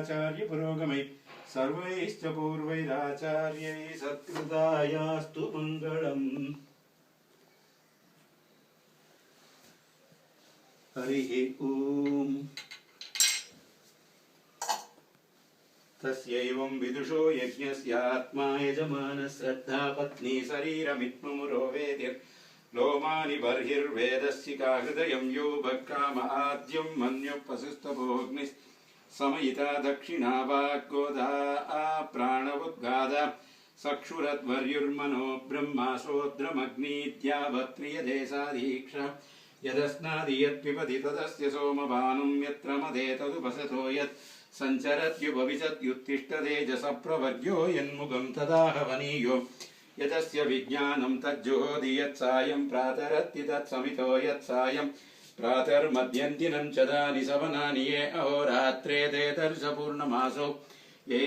आचार्य पुरोगमै सर्वैश्च पूर्वैराचार्यै सत्कृतायास्तु मङ्गलम्। हरिः ॐ। तस्यैवं विदुषो यज्ञस्यात्मा यजमानः श्रद्धा पत्नी शरीरमित्मुरो वेदिर्लोमानि बर्हिर्वेदस्यिका हृदयं यो भक्काम आद्यं मन्युपसुस्तभोऽग्निः समयिता दक्षिणा वाग्गोदा प्राणवुद्गादा चक्षुरद्वर्युर्मनो ब्रह्मासोद्रमग्नीद्यावत्प्रियदेशादीक्षा यदस्नादि यत्पिबति तदस्य सोमभानुं यत्र मदे तदुपसतो यत् सञ्चरत्युपविशत्युत्तिष्ठतेजसप्रवर्ग्यो यन्मुखं तदाहवनीयो यतस्य विज्ञानं तज्जुहोति यत्सायं प्रातरत्ति तत्समितो यत्सायं प्रातर्मध्यन्तिनं चदानि सवनानि ये अहोरात्रे ते दर्शपूर्णमासो ये